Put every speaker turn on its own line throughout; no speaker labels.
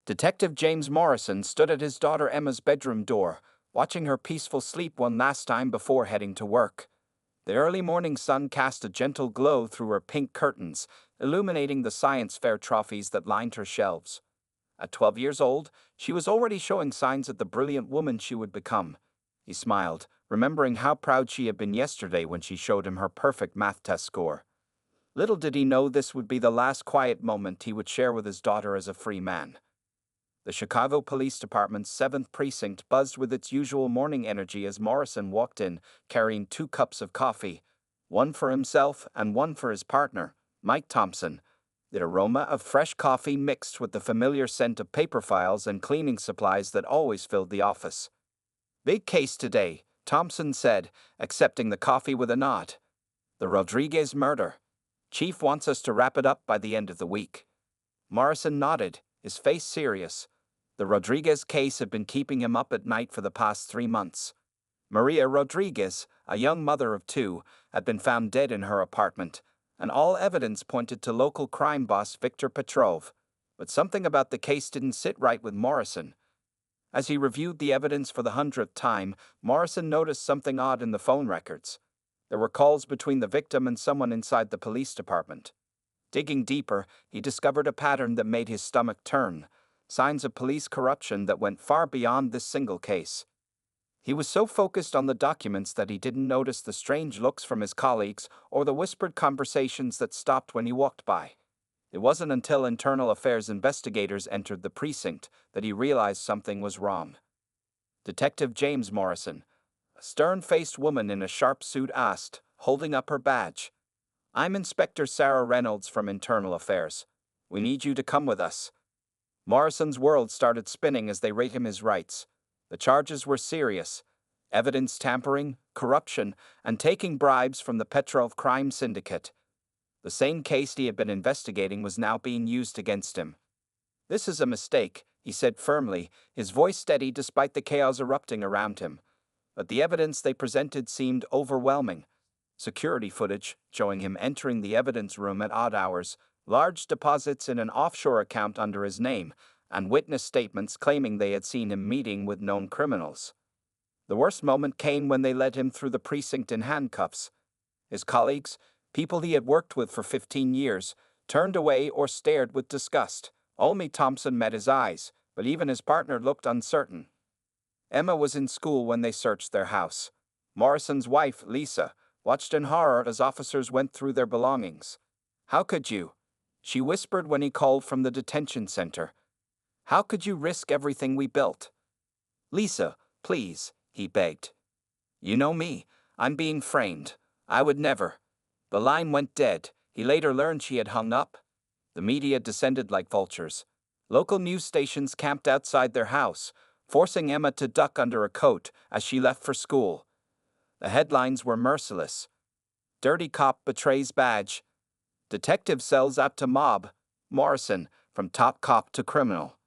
Detective James Morrison stood at his daughter Emma's bedroom door, watching her peaceful sleep one last time before heading to work. The early morning sun cast a gentle glow through her pink curtains, illuminating the science fair trophies that lined her shelves. At 12 years old, she was already showing signs of the brilliant woman she would become. He smiled, remembering how proud she had been yesterday when she showed him her perfect math test score. Little did he know this would be the last quiet moment he would share with his daughter as a free man. The Chicago Police Department's 7th Precinct buzzed with its usual morning energy as Morrison walked in, carrying 2 cups of coffee, one for himself and one for his partner, Mike Thompson. The aroma of fresh coffee mixed with the familiar scent of paper files and cleaning supplies that always filled the office. "Big case today," Thompson said, accepting the coffee with a nod. "The Rodriguez murder. Chief wants us to wrap it up by the end of the week." Morrison nodded, his face serious. The Rodriguez case had been keeping him up at night for the past 3 months. Maria Rodriguez, a young mother of 2, had been found dead in her apartment, and all evidence pointed to local crime boss Victor Petrov. But something about the case didn't sit right with Morrison. As he reviewed the evidence for the 100th time, Morrison noticed something odd in the phone records. There were calls between the victim and someone inside the police department. Digging deeper, he discovered a pattern that made his stomach turn. Signs of police corruption that went far beyond this single case. He was so focused on the documents that he didn't notice the strange looks from his colleagues or the whispered conversations that stopped when he walked by. It wasn't until internal affairs investigators entered the precinct that he realized something was wrong. Detective James Morrison, a stern-faced woman in a sharp suit, asked, holding up her badge. "I'm Inspector Sarah Reynolds from Internal Affairs. We need you to come with us." Morrison's world started spinning as they read him his rights. The charges were serious: evidence tampering, corruption, and taking bribes from the Petrov crime syndicate. The same case he had been investigating was now being used against him. "This is a mistake," he said firmly, his voice steady despite the chaos erupting around him. But the evidence they presented seemed overwhelming. Security footage, showing him entering the evidence room at odd hours, large deposits in an offshore account under his name, and witness statements claiming they had seen him meeting with known criminals. The worst moment came when they led him through the precinct in handcuffs. His colleagues, people he had worked with for 15 years, turned away or stared with disgust. Only Thompson met his eyes, but even his partner looked uncertain. Emma was in school when they searched their house. Morrison's wife, Lisa, watched in horror as officers went through their belongings. "How could you?" she whispered when he called from the detention center. "How could you risk everything we built?" "Lisa, please," he begged. "You know me. I'm being framed. I would never." The line went dead. He later learned she had hung up. The media descended like vultures. Local news stations camped outside their house, forcing Emma to duck under a coat as she left for school. The headlines were merciless. "Dirty cop betrays badge. Detective sells out to mob. Morrison, from top cop to criminal."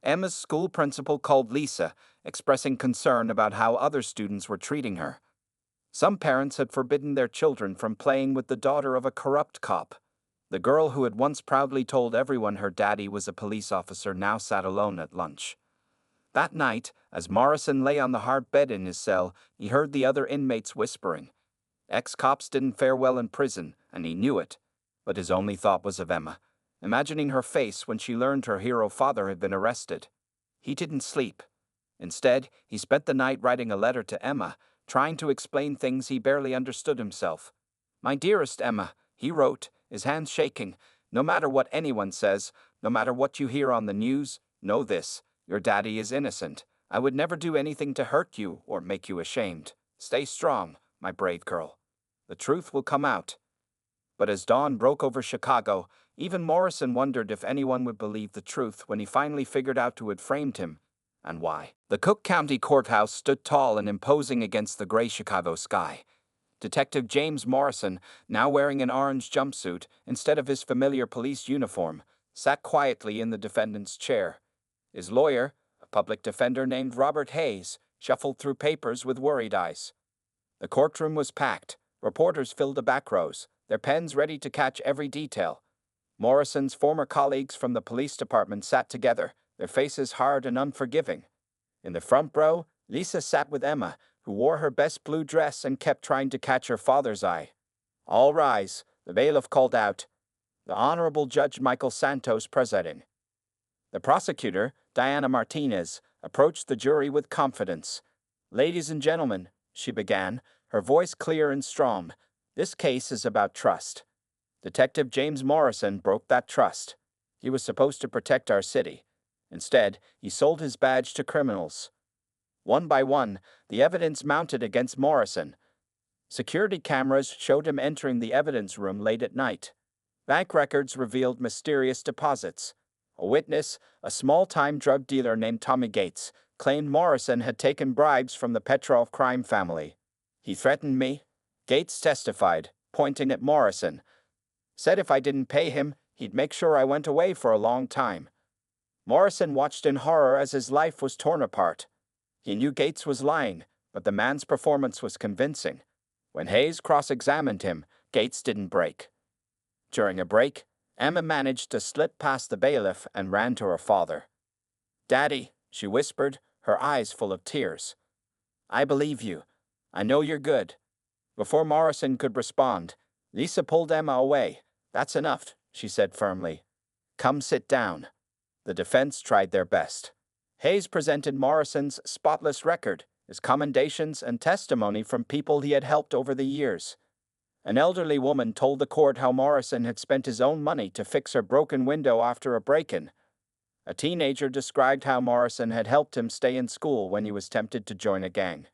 Emma's school principal called Lisa, expressing concern about how other students were treating her. Some parents had forbidden their children from playing with the daughter of a corrupt cop. The girl who had once proudly told everyone her daddy was a police officer now sat alone at lunch. That night, as Morrison lay on the hard bed in his cell, he heard the other inmates whispering. Ex-cops didn't fare well in prison, and he knew it. But his only thought was of Emma, imagining her face when she learned her hero father had been arrested. He didn't sleep. Instead, he spent the night writing a letter to Emma, trying to explain things he barely understood himself. "My dearest Emma," he wrote, his hands shaking, "no matter what anyone says, no matter what you hear on the news, know this: your daddy is innocent. I would never do anything to hurt you or make you ashamed. Stay strong, my brave girl. The truth will come out." But as dawn broke over Chicago, even Morrison wondered if anyone would believe the truth when he finally figured out who had framed him, and why. The Cook County Courthouse stood tall and imposing against the gray Chicago sky. Detective James Morrison, now wearing an orange jumpsuit instead of his familiar police uniform, sat quietly in the defendant's chair. His lawyer, a public defender named Robert Hayes, shuffled through papers with worried eyes. The courtroom was packed. Reporters filled the back rows, their pens ready to catch every detail. Morrison's former colleagues from the police department sat together, their faces hard and unforgiving. In the front row, Lisa sat with Emma, who wore her best blue dress and kept trying to catch her father's eye. "All rise," the bailiff called out. The Honorable Judge Michael Santos presiding. The prosecutor, Diana Martinez, approached the jury with confidence. "Ladies and gentlemen," she began, her voice clear and strong, "this case is about trust. Detective James Morrison broke that trust. He was supposed to protect our city. Instead, he sold his badge to criminals." One by one, the evidence mounted against Morrison. Security cameras showed him entering the evidence room late at night. Bank records revealed mysterious deposits. A witness, a small-time drug dealer named Tommy Gates, claimed Morrison had taken bribes from the Petrov crime family. "He threatened me," Gates testified, pointing at Morrison. "Said if I didn't pay him, he'd make sure I went away for a long time." Morrison watched in horror as his life was torn apart. He knew Gates was lying, but the man's performance was convincing. When Hayes cross-examined him, Gates didn't break. During a break, Emma managed to slip past the bailiff and ran to her father. "Daddy," she whispered, her eyes full of tears. "I believe you. I know you're good." Before Morrison could respond, Lisa pulled Emma away. "That's enough," she said firmly. "Come sit down." The defense tried their best. Hayes presented Morrison's spotless record, his commendations and testimony from people he had helped over the years. An elderly woman told the court how Morrison had spent his own money to fix her broken window after a break-in. A teenager described how Morrison had helped him stay in school when he was tempted to join a gang.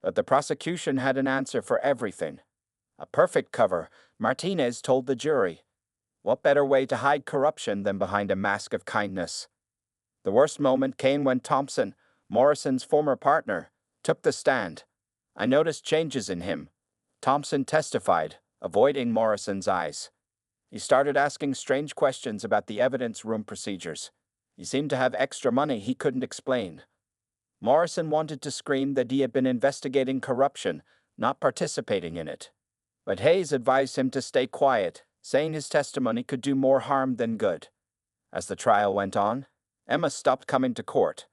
But the prosecution had an answer for everything. A perfect cover, Martinez told the jury. What better way to hide corruption than behind a mask of kindness? The worst moment came when Thompson, Morrison's former partner, took the stand. "I noticed changes in him," Thompson testified, avoiding Morrison's eyes. "He started asking strange questions about the evidence room procedures. He seemed to have extra money he couldn't explain." Morrison wanted to scream that he had been investigating corruption, not participating in it. But Hayes advised him to stay quiet, saying his testimony could do more harm than good. As the trial went on, Emma stopped coming to court.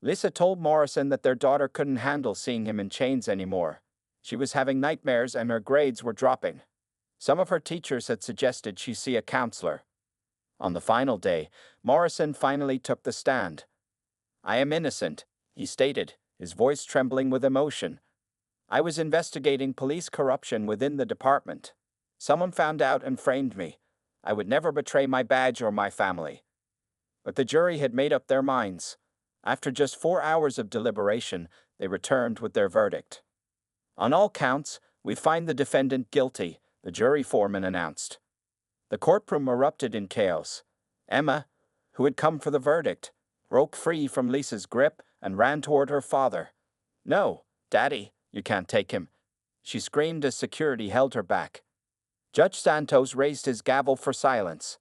Lisa told Morrison that their daughter couldn't handle seeing him in chains anymore. She was having nightmares and her grades were dropping. Some of her teachers had suggested she see a counselor. On the final day, Morrison finally took the stand. "I am innocent," he stated, his voice trembling with emotion. "I was investigating police corruption within the department. Someone found out and framed me. I would never betray my badge or my family." But the jury had made up their minds. After just 4 hours of deliberation, they returned with their verdict. "On all counts, we find the defendant guilty," the jury foreman announced. The courtroom erupted in chaos. Emma, who had come for the verdict, broke free from Lisa's grip and ran toward her father. "No, Daddy, you can't take him," she screamed as security held her back. Judge Santos raised his gavel for silence.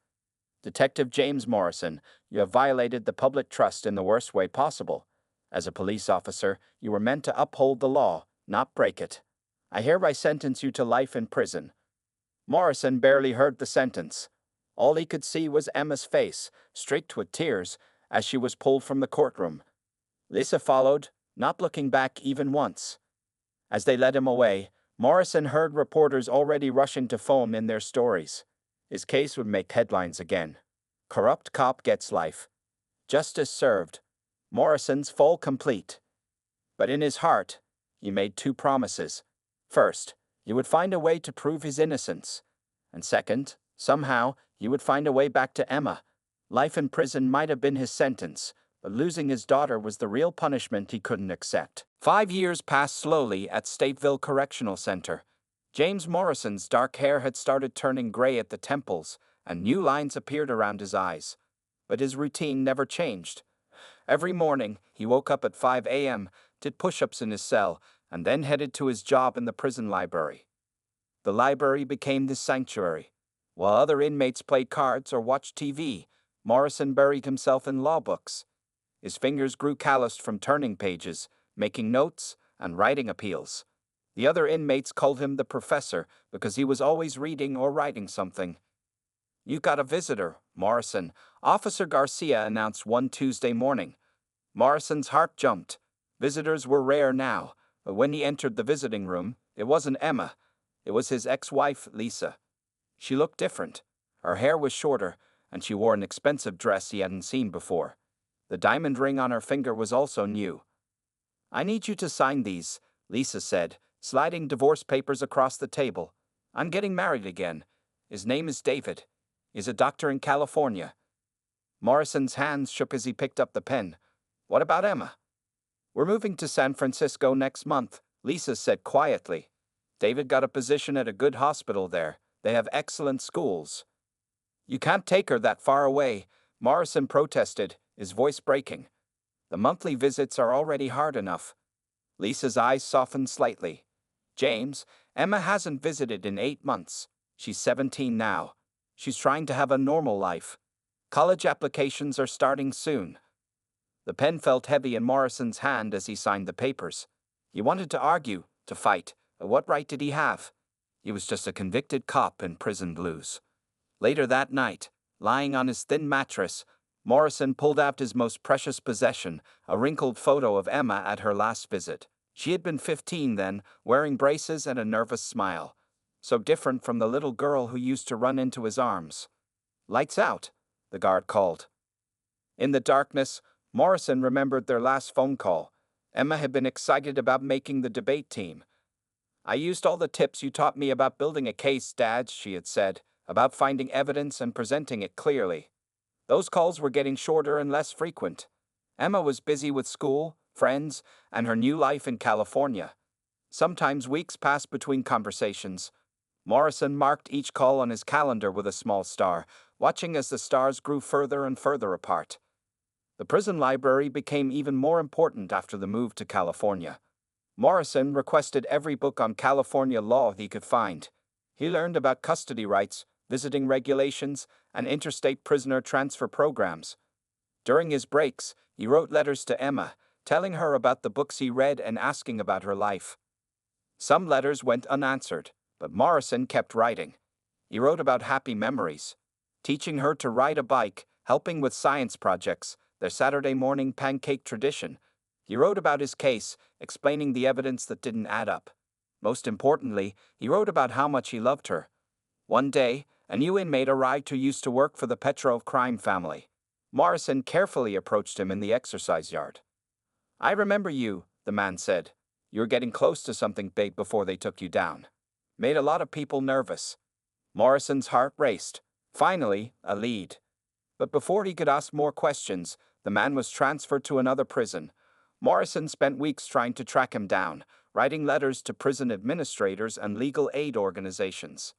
"Detective James Morrison, you have violated the public trust in the worst way possible. As a police officer, you were meant to uphold the law, not break it. I hereby sentence you to life in prison." Morrison barely heard the sentence. All he could see was Emma's face, streaked with tears, as she was pulled from the courtroom. Lisa followed, not looking back even once. As they led him away, Morrison heard reporters already rushing to phone in their stories. His case would make headlines again. "Corrupt cop gets life. Justice served. Morrison's fall complete." But in his heart, he made 2 promises. First, he would find a way to prove his innocence. And second, somehow, he would find a way back to Emma. Life in prison might have been his sentence, but losing his daughter was the real punishment he couldn't accept. 5 years passed slowly at Stateville Correctional Center. James Morrison's dark hair had started turning gray at the temples, and new lines appeared around his eyes. But his routine never changed. Every morning, he woke up at 5 a.m., did push-ups in his cell, and then headed to his job in the prison library. The library became his sanctuary. While other inmates played cards or watched TV, Morrison buried himself in law books. His fingers grew calloused from turning pages, making notes, and writing appeals. The other inmates called him the professor because he was always reading or writing something. "You got a visitor, Morrison," Officer Garcia announced one Tuesday morning. Morrison's heart jumped. Visitors were rare now, but when he entered the visiting room, it wasn't Emma. It was his ex-wife, Lisa. She looked different. Her hair was shorter, and she wore an expensive dress he hadn't seen before. The diamond ring on her finger was also new. "I need you to sign these," Lisa said, sliding divorce papers across the table. "I'm getting married again. His name is David. He's a doctor in California." Morrison's hands shook as he picked up the pen. "What about Emma?" "We're moving to San Francisco next month," Lisa said quietly. "David got a position at a good hospital there. They have excellent schools." "You can't take her that far away," Morrison protested, his voice breaking. "The monthly visits are already hard enough." Lisa's eyes softened slightly. "James, Emma hasn't visited in 8 months. She's 17 now. She's trying to have a normal life. College applications are starting soon." The pen felt heavy in Morrison's hand as he signed the papers. He wanted to argue, to fight, but what right did he have? He was just a convicted cop in prison blues. Later that night, lying on his thin mattress, Morrison pulled out his most precious possession, a wrinkled photo of Emma at her last visit. She had been 15 then, wearing braces and a nervous smile. So different from the little girl who used to run into his arms. "Lights out," the guard called. In the darkness, Morrison remembered their last phone call. Emma had been excited about making the debate team. "I used all the tips you taught me about building a case, Dad," she had said, "about finding evidence and presenting it clearly." Those calls were getting shorter and less frequent. Emma was busy with school, friends, and her new life in California. Sometimes weeks passed between conversations. Morrison marked each call on his calendar with a small star, watching as the stars grew further and further apart. The prison library became even more important after the move to California. Morrison requested every book on California law he could find. He learned about custody rights, visiting regulations, and interstate prisoner transfer programs. During his breaks, he wrote letters to Emma, telling her about the books he read and asking about her life. Some letters went unanswered, but Morrison kept writing. He wrote about happy memories, teaching her to ride a bike, helping with science projects, their Saturday morning pancake tradition. He wrote about his case, explaining the evidence that didn't add up. Most importantly, he wrote about how much he loved her. One day, a new inmate arrived who used to work for the Petrov crime family. Morrison carefully approached him in the exercise yard. "I remember you," the man said. "You were getting close to something big before they took you down. Made a lot of people nervous." Morrison's heart raced. Finally, a lead. But before he could ask more questions, the man was transferred to another prison. Morrison spent weeks trying to track him down, writing letters to prison administrators and legal aid organizations.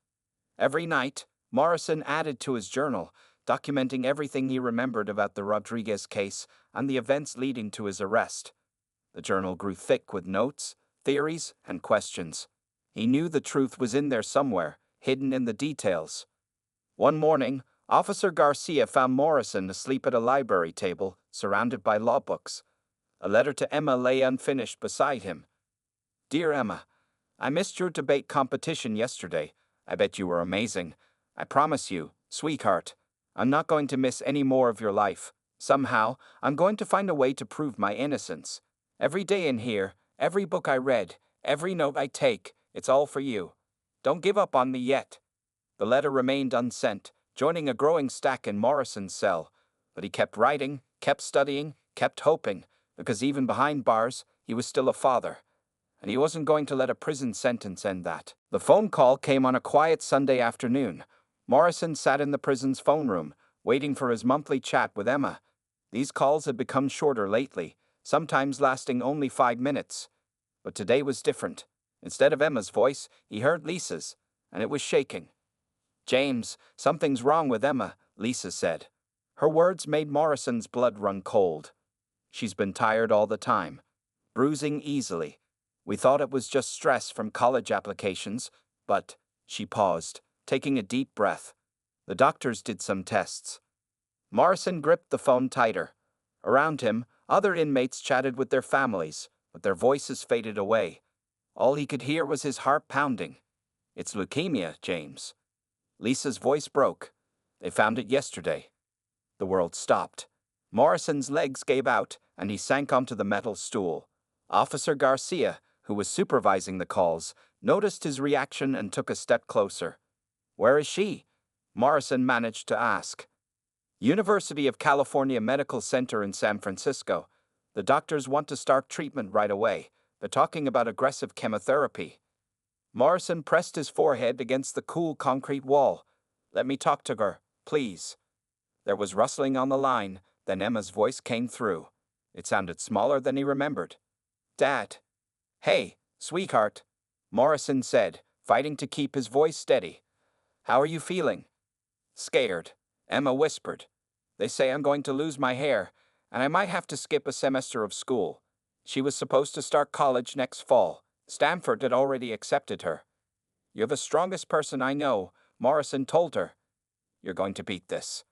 Every night, Morrison added to his journal, documenting everything he remembered about the Rodriguez case and the events leading to his arrest. The journal grew thick with notes, theories, and questions. He knew the truth was in there somewhere, hidden in the details. One morning, Officer Garcia found Morrison asleep at a library table, surrounded by law books. A letter to Emma lay unfinished beside him. "Dear Emma, I missed your debate competition yesterday. I bet you were amazing. I promise you, sweetheart, I'm not going to miss any more of your life. Somehow, I'm going to find a way to prove my innocence. Every day in here, every book I read, every note I take, it's all for you. Don't give up on me yet." The letter remained unsent, joining a growing stack in Morrison's cell. But he kept writing, kept studying, kept hoping, because even behind bars, he was still a father. And he wasn't going to let a prison sentence end that. The phone call came on a quiet Sunday afternoon. Morrison sat in the prison's phone room, waiting for his monthly chat with Emma. These calls had become shorter lately, sometimes lasting only 5 minutes. But today was different. Instead of Emma's voice, he heard Lisa's, and it was shaking. "James, something's wrong with Emma," Lisa said. Her words made Morrison's blood run cold. "She's been tired all the time, bruising easily. We thought it was just stress from college applications, but..." She paused, taking a deep breath. "The doctors did some tests." Morrison gripped the phone tighter. Around him, other inmates chatted with their families, but their voices faded away. All he could hear was his heart pounding. "It's leukemia, James." Lisa's voice broke. They found it yesterday. The world stopped. Morrison's legs gave out, and he sank onto the metal stool. Officer Garcia, who was supervising the calls, noticed his reaction and took a step closer. "Where is she?" Morrison managed to ask. "University of California Medical Center in San Francisco. The doctors want to start treatment right away. They're talking about aggressive chemotherapy." Morrison pressed his forehead against the cool concrete wall. "Let me talk to her, please." There was rustling on the line, then Emma's voice came through. It sounded smaller than he remembered. "Dad." "Hey, sweetheart," Morrison said, fighting to keep his voice steady. "How are you feeling?" "Scared," Emma whispered. "They say I'm going to lose my hair, and I might have to skip a semester of school." She was supposed to start college next fall. Stanford had already accepted her. "You're the strongest person I know," Morrison told her. "You're going to beat this."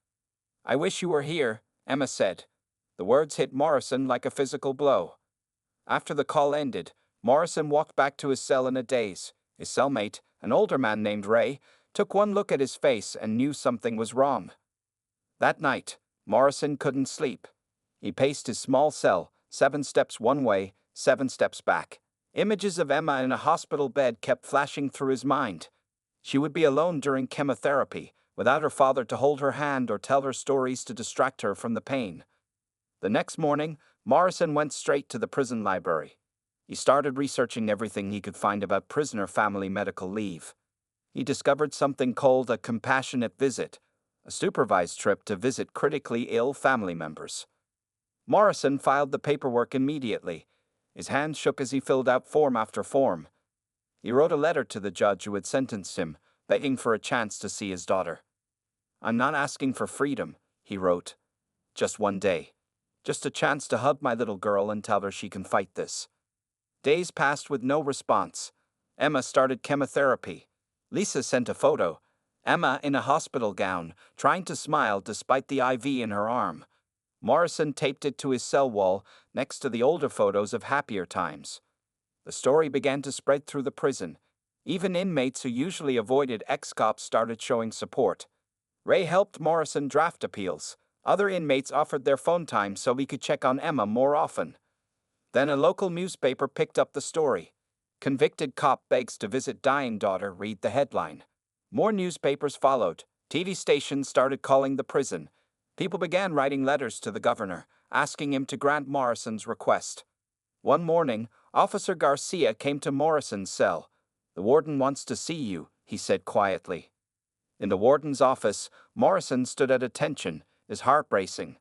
"I wish you were here," Emma said. The words hit Morrison like a physical blow. After the call ended, Morrison walked back to his cell in a daze. His cellmate, an older man named Ray, took one look at his face and knew something was wrong. That night, Morrison couldn't sleep. He paced his small cell, 7 steps one way, 7 steps back. Images of Emma in a hospital bed kept flashing through his mind. She would be alone during chemotherapy, without her father to hold her hand or tell her stories to distract her from the pain. The next morning, Morrison went straight to the prison library. He started researching everything he could find about prisoner family medical leave. He discovered something called a compassionate visit, a supervised trip to visit critically ill family members. Morrison filed the paperwork immediately. His hands shook as he filled out form after form. He wrote a letter to the judge who had sentenced him, begging for a chance to see his daughter. "I'm not asking for freedom," he wrote. "Just one day. Just a chance to hug my little girl and tell her she can fight this." Days passed with no response. Emma started chemotherapy. Lisa sent a photo. Emma in a hospital gown, trying to smile despite the IV in her arm. Morrison taped it to his cell wall next to the older photos of happier times. The story began to spread through the prison. Even inmates who usually avoided ex-cops started showing support. Ray helped Morrison draft appeals. Other inmates offered their phone time so he could check on Emma more often. Then a local newspaper picked up the story. "Convicted cop begs to visit dying daughter," read the headline. More newspapers followed. TV stations started calling the prison. People began writing letters to the governor, asking him to grant Morrison's request. One morning, Officer Garcia came to Morrison's cell. "The warden wants to see you," he said quietly. In the warden's office, Morrison stood at attention, his heart racing.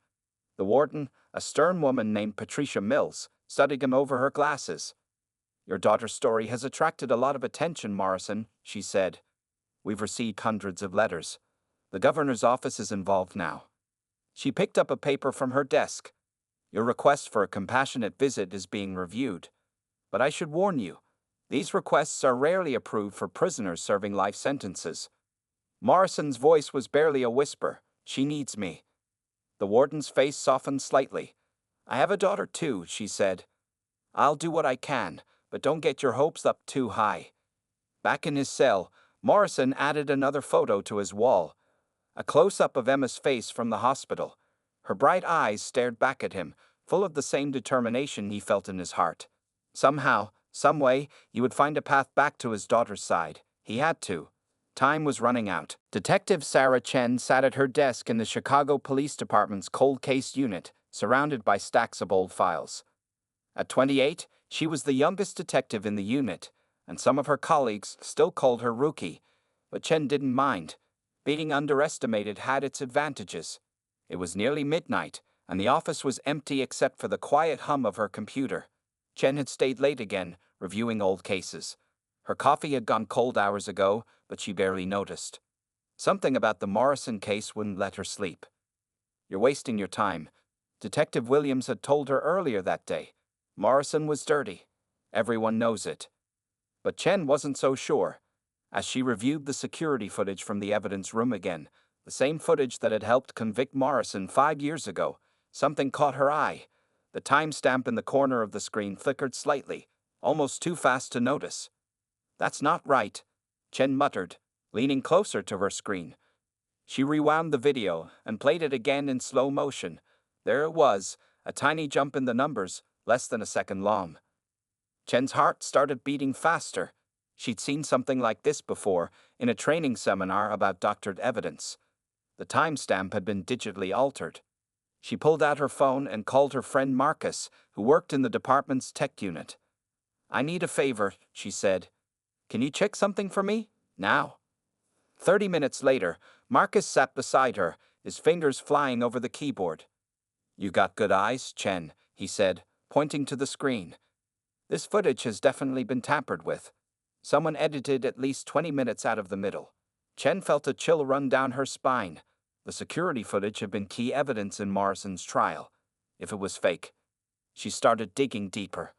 The warden, a stern woman named Patricia Mills, studied him over her glasses. "Your daughter's story has attracted a lot of attention, Morrison," she said. "We've received hundreds of letters. The governor's office is involved now." She picked up a paper from her desk. "Your request for a compassionate visit is being reviewed. But I should warn you, these requests are rarely approved for prisoners serving life sentences." Morrison's voice was barely a whisper. "She needs me." The warden's face softened slightly. "I have a daughter too," she said. "I'll do what I can, but don't get your hopes up too high." Back in his cell, Morrison added another photo to his wall. A close-up of Emma's face from the hospital. Her bright eyes stared back at him, full of the same determination he felt in his heart. Somehow, someway, he would find a path back to his daughter's side. He had to. Time was running out. Detective Sarah Chen sat at her desk in the Chicago Police Department's cold case unit, surrounded by stacks of old files. At 28, she was the youngest detective in the unit, and some of her colleagues still called her rookie. But Chen didn't mind. Being underestimated had its advantages. It was nearly midnight, and the office was empty except for the quiet hum of her computer. Chen had stayed late again, reviewing old cases. Her coffee had gone cold hours ago, but she barely noticed. Something about the Morrison case wouldn't let her sleep. "You're wasting your time," Detective Williams had told her earlier that day. "Morrison was dirty. Everyone knows it." But Chen wasn't so sure. As she reviewed the security footage from the evidence room again, the same footage that had helped convict Morrison 5 years ago, something caught her eye. The timestamp in the corner of the screen flickered slightly, almost too fast to notice. "That's not right," Chen muttered, leaning closer to her screen. She rewound the video and played it again in slow motion. There it was, a tiny jump in the numbers, less than a second long. Chen's heart started beating faster. She'd seen something like this before, in a training seminar about doctored evidence. The timestamp had been digitally altered. She pulled out her phone and called her friend Marcus, who worked in the department's tech unit. "I need a favor," she said. "Can you check something for me? Now." 30 minutes later, Marcus sat beside her, his fingers flying over the keyboard. "You got good eyes, Chen," he said, pointing to the screen. "This footage has definitely been tampered with. Someone edited at least 20 minutes out of the middle." Chen felt a chill run down her spine. The security footage had been key evidence in Morrison's trial. If it was fake, she started digging deeper.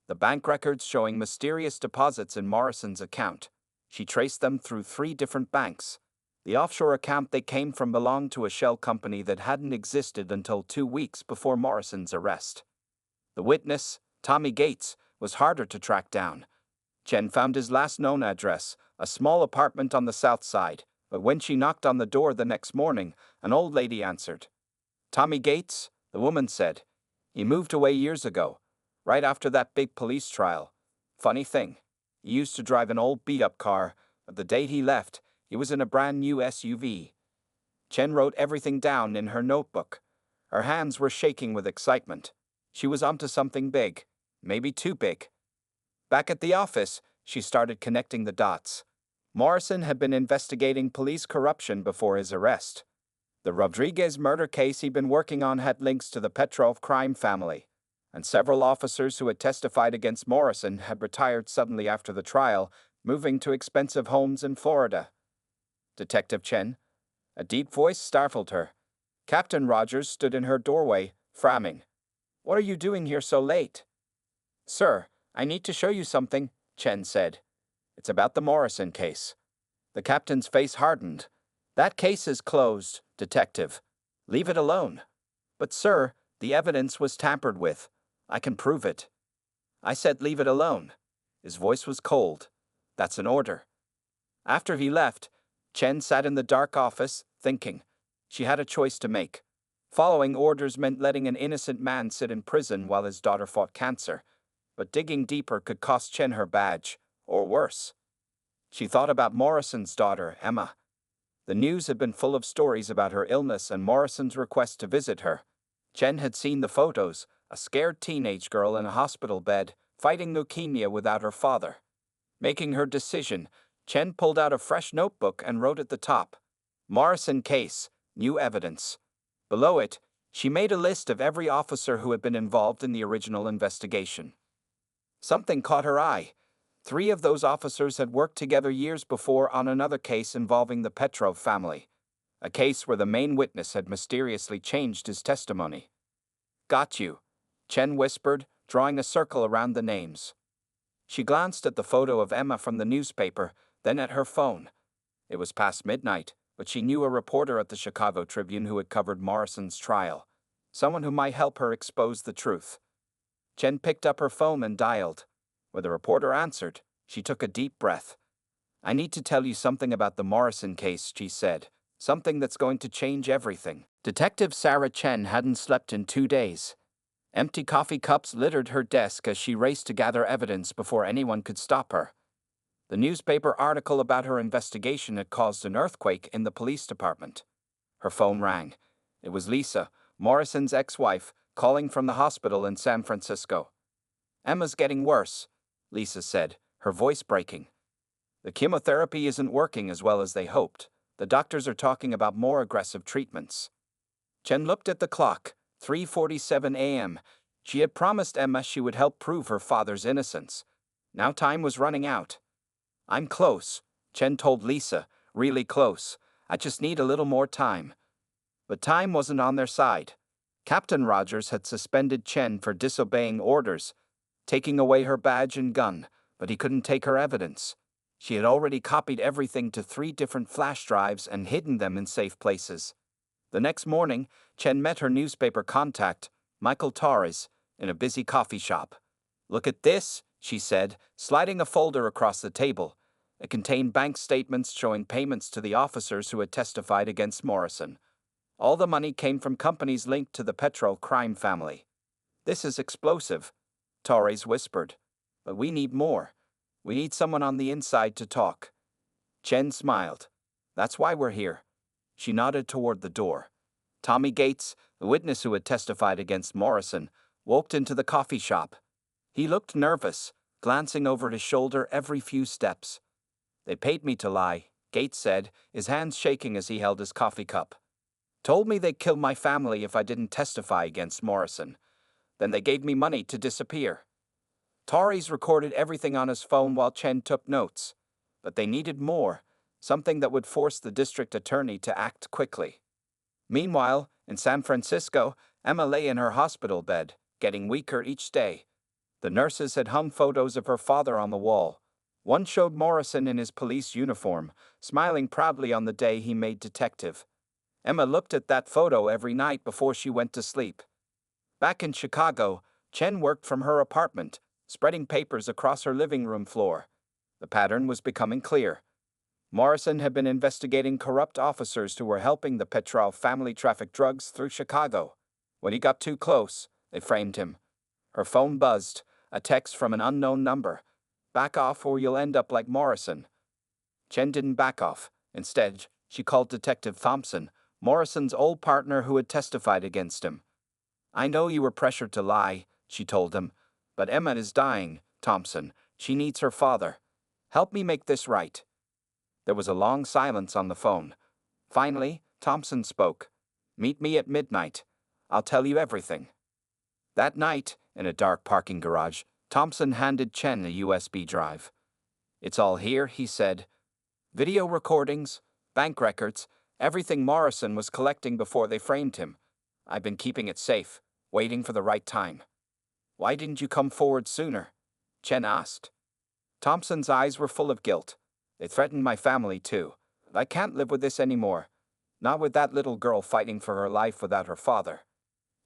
The bank records showing mysterious deposits in Morrison's account. She traced them through 3 different banks. The offshore account they came from belonged to a shell company that hadn't existed until 2 weeks before Morrison's arrest. The witness, Tommy Gates, was harder to track down. Chen found his last known address, a small apartment on the south side, but when she knocked on the door the next morning, an old lady answered. "Tommy Gates," the woman said. "He moved away years ago, right after that big police trial. Funny thing, he used to drive an old beat-up car, but the day he left, he was in a brand new SUV." Chen wrote everything down in her notebook. Her hands were shaking with excitement. She was onto something big, maybe too big. Back at the office, she started connecting the dots. Morrison had been investigating police corruption before his arrest. The Rodriguez murder case he'd been working on had links to the Petrov crime family, and several officers who had testified against Morrison had retired suddenly after the trial, moving to expensive homes in Florida. "Detective Chen?" A deep voice startled her. Captain Rogers stood in her doorway, frowning. "What are you doing here so late?" "Sir, I need to show you something," Chen said. "It's about the Morrison case." The captain's face hardened. "That case is closed, Detective. Leave it alone." "But sir, the evidence was tampered with. I can prove it." "I said leave it alone." His voice was cold. "That's an order." After he left, Chen sat in the dark office, thinking. She had a choice to make. Following orders meant letting an innocent man sit in prison while his daughter fought cancer. But digging deeper could cost Chen her badge, or worse. She thought about Morrison's daughter, Emma. The news had been full of stories about her illness and Morrison's request to visit her. Chen had seen the photos, a scared teenage girl in a hospital bed, fighting leukemia without her father. Making her decision, Chen pulled out a fresh notebook and wrote at the top, "Morrison case, new evidence." Below it, she made a list of every officer who had been involved in the original investigation. Something caught her eye. 3 of those officers had worked together years before on another case involving the Petrov family, a case where the main witness had mysteriously changed his testimony. "Got you," Chen whispered, drawing a circle around the names. She glanced at the photo of Emma from the newspaper, then at her phone. It was past midnight, but she knew a reporter at the Chicago Tribune who had covered Morrison's trial, someone who might help her expose the truth. Chen picked up her phone and dialed. When the reporter answered, she took a deep breath. "I need to tell you something about the Morrison case," she said. "Something that's going to change everything." Detective Sarah Chen hadn't slept in 2 days. Empty coffee cups littered her desk as she raced to gather evidence before anyone could stop her. The newspaper article about her investigation had caused an earthquake in the police department. Her phone rang. It was Lisa, Morrison's ex-wife, calling from the hospital in San Francisco. "Emma's getting worse," Lisa said, her voice breaking. "The chemotherapy isn't working as well as they hoped. The doctors are talking about more aggressive treatments." Chen looked at the clock, 3:47 a.m. She had promised Emma she would help prove her father's innocence. Now time was running out. "I'm close," Chen told Lisa, "really close. I just need a little more time." But time wasn't on their side. Captain Rogers had suspended Chen for disobeying orders, taking away her badge and gun, but he couldn't take her evidence. She had already copied everything to 3 different flash drives and hidden them in safe places. The next morning, Chen met her newspaper contact, Michael Torres, in a busy coffee shop. "Look at this," she said, sliding a folder across the table. It contained bank statements showing payments to the officers who had testified against Morrison. All the money came from companies linked to the Petrol crime family. "This is explosive," Torres whispered. "But we need more. We need someone on the inside to talk." Chen smiled. "That's why we're here." She nodded toward the door. Tommy Gates, the witness who had testified against Morrison, walked into the coffee shop. He looked nervous, glancing over his shoulder every few steps. "They paid me to lie," Gates said, his hands shaking as he held his coffee cup. "Told me they'd kill my family if I didn't testify against Morrison. Then they gave me money to disappear." Torres recorded everything on his phone while Chen took notes. But they needed more, something that would force the district attorney to act quickly. Meanwhile, in San Francisco, Emma lay in her hospital bed, getting weaker each day. The nurses had hung photos of her father on the wall. One showed Morrison in his police uniform, smiling proudly on the day he made detective. Emma looked at that photo every night before she went to sleep. Back in Chicago, Chen worked from her apartment, spreading papers across her living room floor. The pattern was becoming clear. Morrison had been investigating corrupt officers who were helping the Petrov family traffic drugs through Chicago. When he got too close, they framed him. Her phone buzzed, a text from an unknown number. "Back off or you'll end up like Morrison." Chen didn't back off. Instead, she called Detective Thompson, Morrison's old partner who had testified against him. "I know you were pressured to lie," she told him, "but Emma is dying, Thompson. She needs her father. Help me make this right." There was a long silence on the phone. Finally, Thompson spoke. "Meet me at midnight. I'll tell you everything." That night, in a dark parking garage, Thompson handed Chen a USB drive. "It's all here," he said. "Video recordings, bank records, everything Morrison was collecting before they framed him. I've been keeping it safe, waiting for the right time." "Why didn't you come forward sooner?" Chen asked. Thompson's eyes were full of guilt. "They threatened my family, too. I can't live with this anymore. Not with that little girl fighting for her life without her father."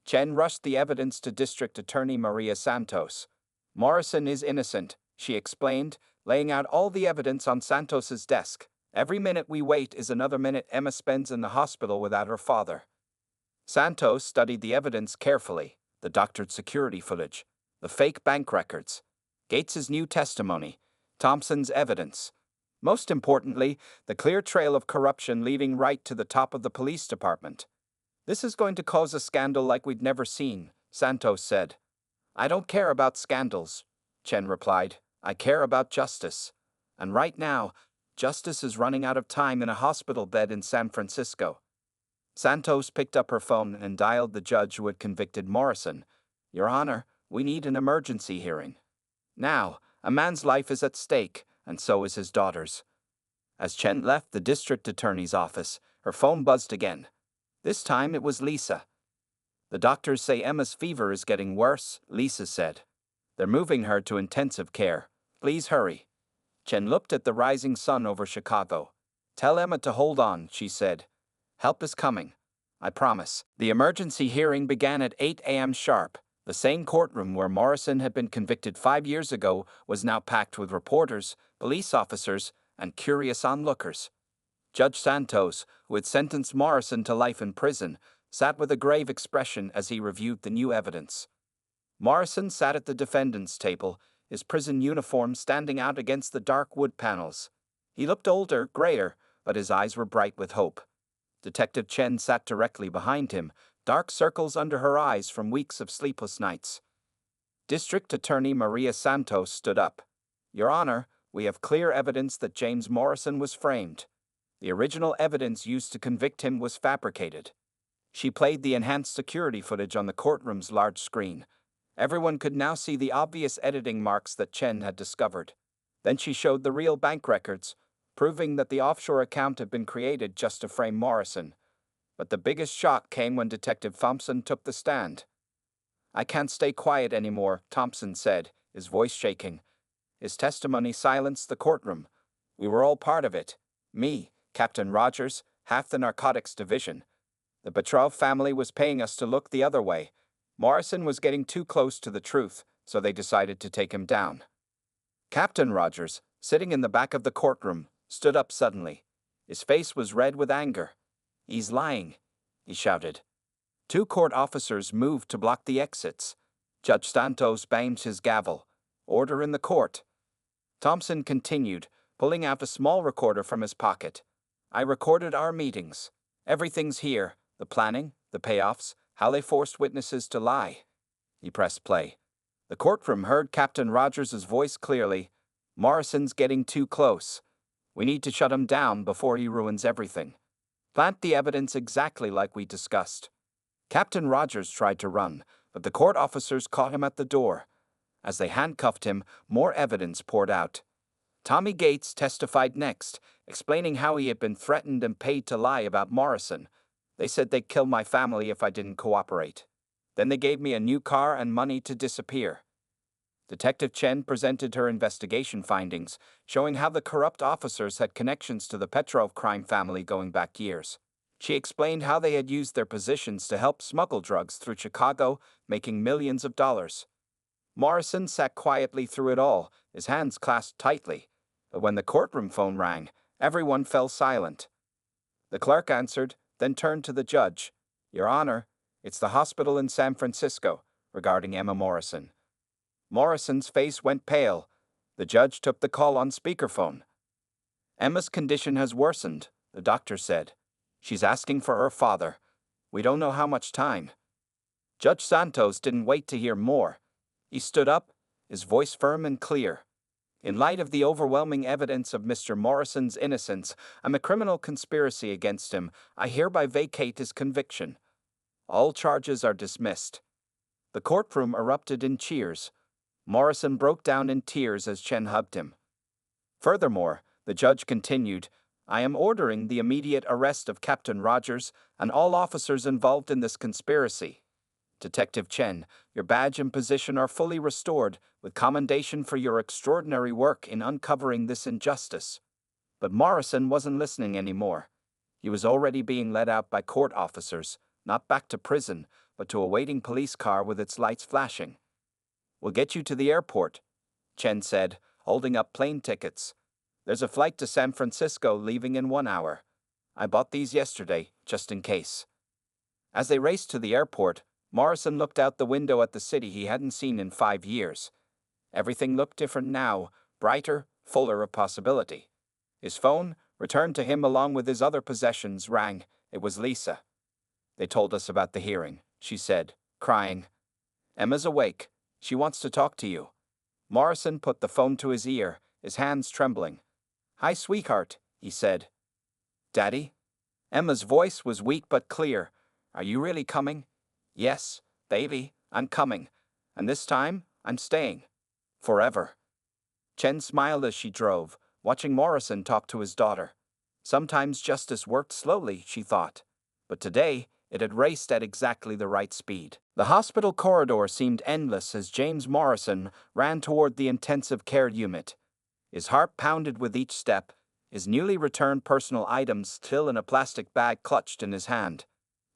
Chen rushed the evidence to District Attorney Maria Santos. "Morrison is innocent," she explained, laying out all the evidence on Santos's desk. "Every minute we wait is another minute Emma spends in the hospital without her father." Santos studied the evidence carefully, the doctored security footage, the fake bank records, Gates's new testimony, Thompson's evidence. Most importantly, the clear trail of corruption leading right to the top of the police department. "This is going to cause a scandal like we'd never seen," Santos said. "I don't care about scandals," Chen replied. "I care about justice. And right now, justice is running out of time in a hospital bed in San Francisco." Santos picked up her phone and dialed the judge who had convicted Morrison. "Your Honor, we need an emergency hearing. Now, a man's life is at stake, and so is his daughter's." As Chen left the district attorney's office, her phone buzzed again. This time it was Lisa. "The doctors say Emma's fever is getting worse," Lisa said. "They're moving her to intensive care. Please hurry." Chen looked at the rising sun over Chicago. "Tell Emma to hold on," she said. "Help is coming. I promise." The emergency hearing began at 8 a.m. sharp. The same courtroom where Morrison had been convicted 5 years ago was now packed with reporters, police officers, and curious onlookers. Judge Santos, who had sentenced Morrison to life in prison, sat with a grave expression as he reviewed the new evidence. Morrison sat at the defendant's table, his prison uniform standing out against the dark wood panels. He looked older, grayer, but his eyes were bright with hope. Detective Chen sat directly behind him, dark circles under her eyes from weeks of sleepless nights. District Attorney Maria Santos stood up. "Your Honor, we have clear evidence that James Morrison was framed. The original evidence used to convict him was fabricated." She played the enhanced security footage on the courtroom's large screen. Everyone could now see the obvious editing marks that Chen had discovered. Then she showed the real bank records, proving that the offshore account had been created just to frame Morrison. But the biggest shock came when Detective Thompson took the stand. "I can't stay quiet anymore," Thompson said, his voice shaking. His testimony silenced the courtroom. "We were all part of it. Me, Captain Rogers, half the narcotics division. The Petrov family was paying us to look the other way. Morrison was getting too close to the truth, so they decided to take him down." "Captain Rogers," sitting in the back of the courtroom, stood up suddenly. His face was red with anger. "He's lying," he shouted. Two court officers moved to block the exits. Judge Santos banged his gavel. "Order in the court." Thompson continued, pulling out a small recorder from his pocket. "I recorded our meetings. Everything's here, the planning, the payoffs, how they forced witnesses to lie." He pressed play. The courtroom heard Captain Rogers' voice clearly. "Morrison's getting too close. We need to shut him down before he ruins everything. Plant the evidence exactly like we discussed." Captain Rogers tried to run, but the court officers caught him at the door. As they handcuffed him, more evidence poured out. Tommy Gates testified next, explaining how he had been threatened and paid to lie about Morrison. "They said they'd kill my family if I didn't cooperate. Then they gave me a new car and money to disappear." Detective Chen presented her investigation findings, showing how the corrupt officers had connections to the Petrov crime family going back years. She explained how they had used their positions to help smuggle drugs through Chicago, making millions of dollars. Morrison sat quietly through it all, his hands clasped tightly. But when the courtroom phone rang, everyone fell silent. The clerk answered, then turned to the judge. "Your Honor, it's the hospital in San Francisco, regarding Emma Morrison." Morrison's face went pale. The judge took the call on speakerphone. "Emma's condition has worsened," the doctor said. "She's asking for her father. We don't know how much time." Judge Santos didn't wait to hear more. He stood up, his voice firm and clear. "In light of the overwhelming evidence of Mr. Morrison's innocence and the criminal conspiracy against him, I hereby vacate his conviction. All charges are dismissed." The courtroom erupted in cheers. Morrison broke down in tears as Chen hugged him. Furthermore, the judge continued, "I am ordering the immediate arrest of Captain Rogers and all officers involved in this conspiracy. Detective Chen, your badge and position are fully restored, with commendation for your extraordinary work in uncovering this injustice." But Morrison wasn't listening anymore. He was already being led out by court officers, not back to prison, but to a waiting police car with its lights flashing. "We'll get you to the airport," Chen said, holding up plane tickets. "There's a flight to San Francisco leaving in 1 hour. I bought these yesterday, just in case." As they raced to the airport, Morrison looked out the window at the city he hadn't seen in 5 years. Everything looked different now, brighter, fuller of possibility. His phone, returned to him along with his other possessions, rang. It was Lisa. "They told us about the hearing," she said, crying. "Emma's awake. She wants to talk to you." Morrison put the phone to his ear, his hands trembling. "Hi, sweetheart," he said. "Daddy?" Emma's voice was weak but clear. "Are you really coming?" "Yes, baby, I'm coming. And this time, I'm staying. Forever." Chen smiled as she drove, watching Morrison talk to his daughter. Sometimes justice worked slowly, she thought. But today, it had raced at exactly the right speed. The hospital corridor seemed endless as James Morrison ran toward the intensive care unit. His heart pounded with each step, his newly returned personal items still in a plastic bag clutched in his hand.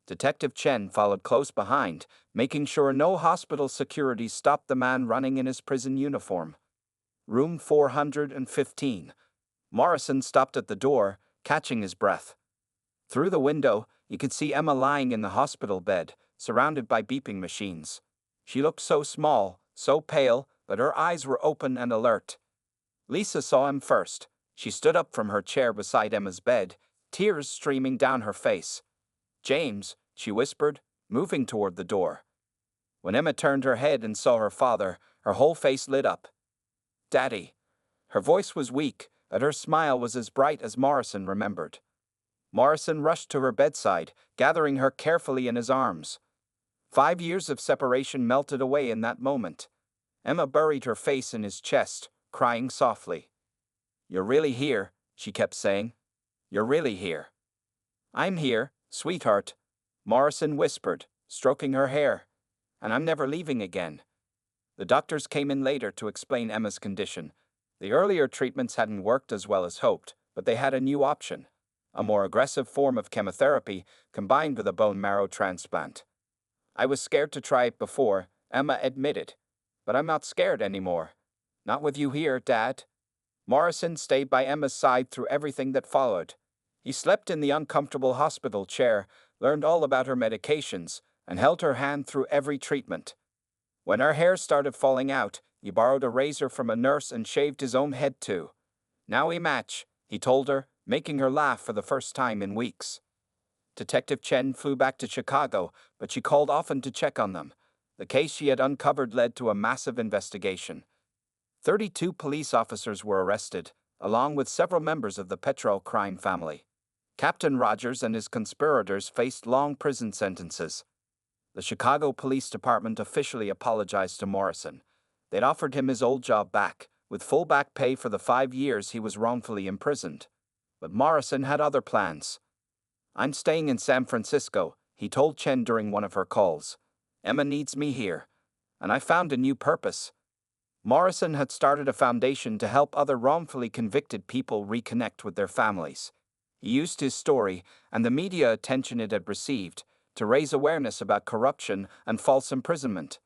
Detective Chen followed close behind, making sure no hospital security stopped the man running in his prison uniform. Room 415. Morrison stopped at the door, catching his breath. Through the window, he could see Emma lying in the hospital bed, surrounded by beeping machines. She looked so small, so pale, but her eyes were open and alert. Lisa saw him first. She stood up from her chair beside Emma's bed, tears streaming down her face. "James," she whispered, moving toward the door. When Emma turned her head and saw her father, her whole face lit up. "Daddy." Her voice was weak, but her smile was as bright as Morrison remembered. Morrison rushed to her bedside, gathering her carefully in his arms. 5 years of separation melted away in that moment. Emma buried her face in his chest, crying softly. "You're really here," she kept saying. "You're really here." "I'm here, sweetheart," Morrison whispered, stroking her hair. "And I'm never leaving again." The doctors came in later to explain Emma's condition. The earlier treatments hadn't worked as well as hoped, but they had a new option. A more aggressive form of chemotherapy combined with a bone marrow transplant. "I was scared to try it before," Emma admitted. "But I'm not scared anymore. Not with you here, Dad." Morrison stayed by Emma's side through everything that followed. He slept in the uncomfortable hospital chair, learned all about her medications, and held her hand through every treatment. When her hair started falling out, he borrowed a razor from a nurse and shaved his own head too. "Now we match," he told her, making her laugh for the first time in weeks. Detective Chen flew back to Chicago, but she called often to check on them. The case she had uncovered led to a massive investigation. 32 police officers were arrested, along with several members of the Petrol crime family. Captain Rogers and his conspirators faced long prison sentences. The Chicago Police Department officially apologized to Morrison. They'd offered him his old job back, with full back pay for the 5 years he was wrongfully imprisoned. But Morrison had other plans. "I'm staying in San Francisco," he told Chen during one of her calls. "Emma needs me here. And I found a new purpose." Morrison had started a foundation to help other wrongfully convicted people reconnect with their families. He used his story, and the media attention it had received, to raise awareness about corruption and false imprisonment.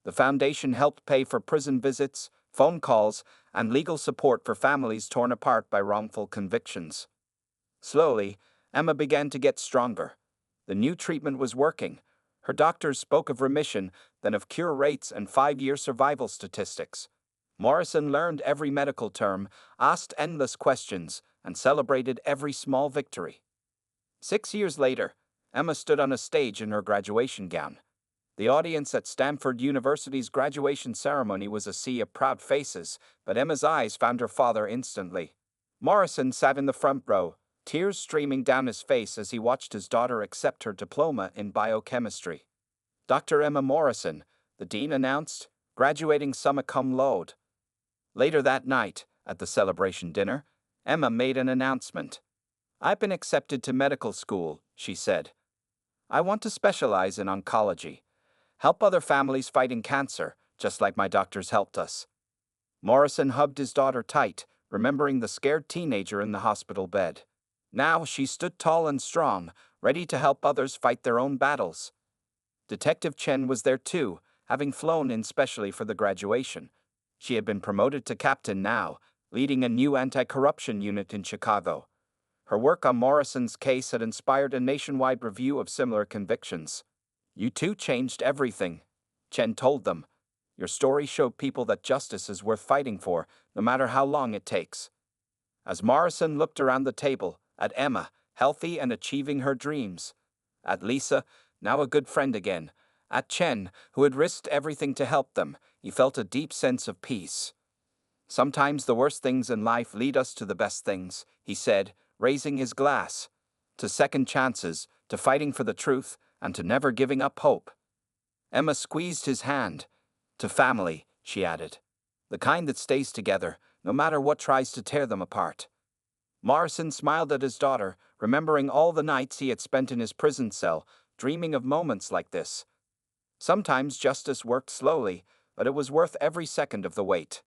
The foundation helped pay for prison visits, phone calls, and legal support for families torn apart by wrongful convictions. Slowly, Emma began to get stronger. The new treatment was working. Her doctors spoke of remission, then of cure rates and 5-year survival statistics. Morrison learned every medical term, asked endless questions, and celebrated every small victory. 6 years later, Emma stood on a stage in her graduation gown. The audience at Stanford University's graduation ceremony was a sea of proud faces, but Emma's eyes found her father instantly. Morrison sat in the front row, tears streaming down his face as he watched his daughter accept her diploma in biochemistry. "Dr. Emma Morrison," the dean announced, graduating summa cum laude. Later that night, at the celebration dinner, Emma made an announcement. "I've been accepted to medical school," she said. "I want to specialize in oncology. Help other families fighting cancer, just like my doctors helped us." Morrison hugged his daughter tight, remembering the scared teenager in the hospital bed. Now she stood tall and strong, ready to help others fight their own battles. Detective Chen was there too, having flown in specially for the graduation. She had been promoted to captain now, leading a new anti-corruption unit in Chicago. Her work on Morrison's case had inspired a nationwide review of similar convictions. "You two changed everything," Chen told them. "Your story showed people that justice is worth fighting for, no matter how long it takes." As Morrison looked around the table, at Emma, healthy and achieving her dreams, at Lisa, now a good friend again, at Chen, who had risked everything to help them, he felt a deep sense of peace. "Sometimes the worst things in life lead us to the best things," he said, raising his glass. "To second chances, to fighting for the truth, and to never giving up hope." Emma squeezed his hand. "To family," she added. "The kind that stays together, no matter what tries to tear them apart." Morrison smiled at his daughter, remembering all the nights he had spent in his prison cell, dreaming of moments like this. Sometimes justice worked slowly, but it was worth every second of the wait.